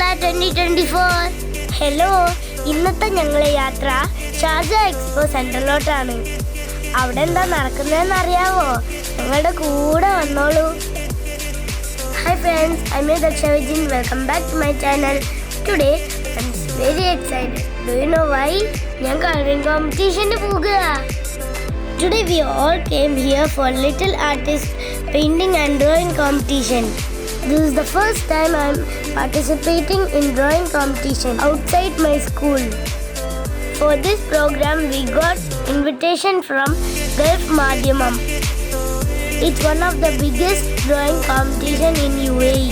2024. Hello, ഇന്നത്തെ ഞങ്ങളെ യാത്ര ഷാർജ എക്സ്പോ സെന്ററിലോട്ടാണ്. അവിടെ എന്താ നടക്കുന്നതെന്ന് അറിയാവോ? ഞങ്ങളുടെ കൂടെ വന്നോളൂ. Hi friends, I'm Daksha Vijin. Welcome back to my channel. Today I'm very excited. Do you know why? ഞാൻ coloring competition പോകുക. Today we all came here for little artist painting and drawing competition. This is the first time I'm participating in drawing competition outside my school. For this program we got invitation from Gulf Madhyamam. It's one of the biggest drawing competition in UAE.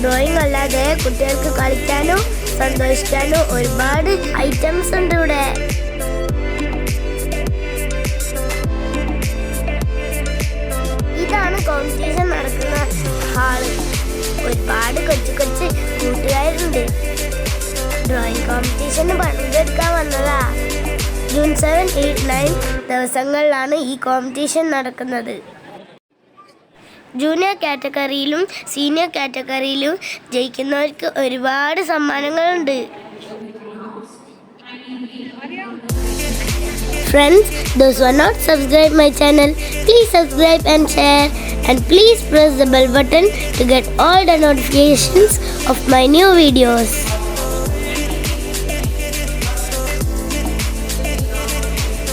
Drawing അല്ലാതെ കുട്ടികൾക്ക് കളിക്കാനും സന്തോഷിക്കാനും ഒരുപാട് items ഉണ്ട് ഇവിടെ. ഇതാണ് competition നടക്കുന്ന hall. ഒരുപാട് കൊച്ചു കൂട്ടുകാരുണ്ട്. ഡ്രോയിങ് കോമ്പറ്റീഷന് പങ്കെടുക്കാൻ വന്നതാ. ജൂൺ 7, 8, 9 ദിവസങ്ങളിലാണ് ഈ കോമ്പറ്റീഷൻ നടക്കുന്നത്. ജൂനിയർ കാറ്റഗറിയിലും സീനിയർ കാറ്റഗറിയിലും ജയിക്കുന്നവർക്ക് ഒരുപാട് സമ്മാനങ്ങളുണ്ട്. Friends, those who are not subscribed my channel, please subscribe and share, and please press the bell button to get all the notifications of my new videos.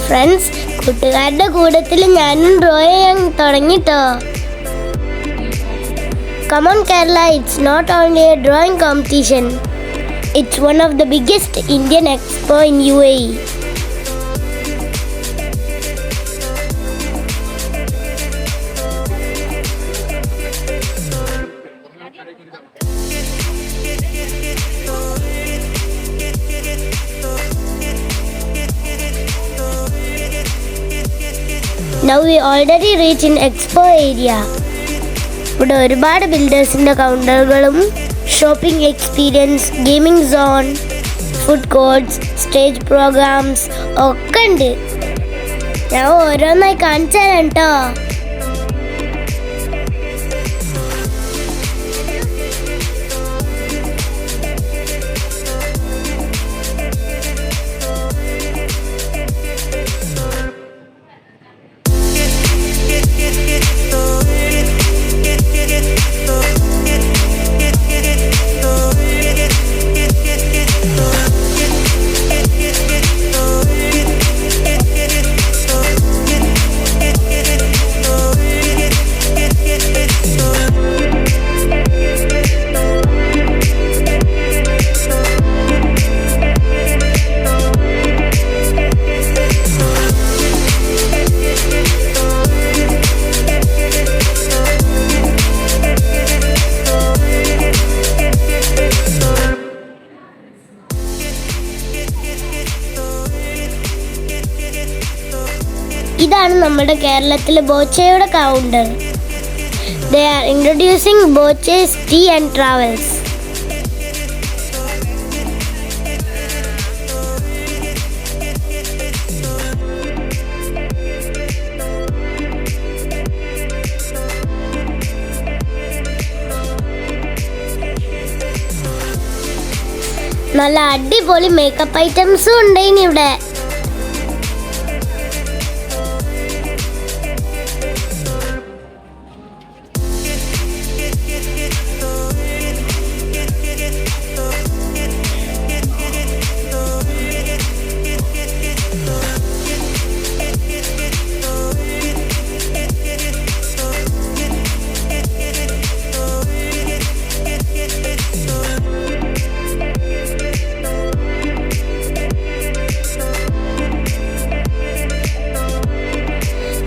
Friends, കൂട്ടുകാരുടെ കൂട്ടത്തിൽ ഞാനും draw ചെയ്യാൻ തുടങ്ങിട്ടോ. Come on Kerala, it's not only a drawing competition. It's one of the biggest Indian expo in UAE. Now we already reached in expo area. ഇവിടെ ഒരുപാട് ബിൽഡേഴ്സിൻ്റെ കൗണ്ടറുകളും shopping experience, gaming zone, food courts, stage programs ഒക്കെ ഉണ്ട്. ഞാൻ ഓരോന്നായി കാണിച്ചു തരാം കേട്ടോ. ഇതാണ് നമ്മുടെ കേരളത്തിലെ ബോച്ചയുടെ counter. They are introducing Boche's Tea and Travels. നല്ല അടിപൊളി മേക്കപ്പ് ഐറ്റംസും ഉണ്ട് ഇവിടെ.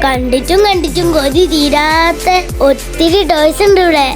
കണ്ടിട്ടും കൊതി തീരാത്ത ഒത്തിരി ടോയ്സ് ഉണ്ട് ഇവിടെ.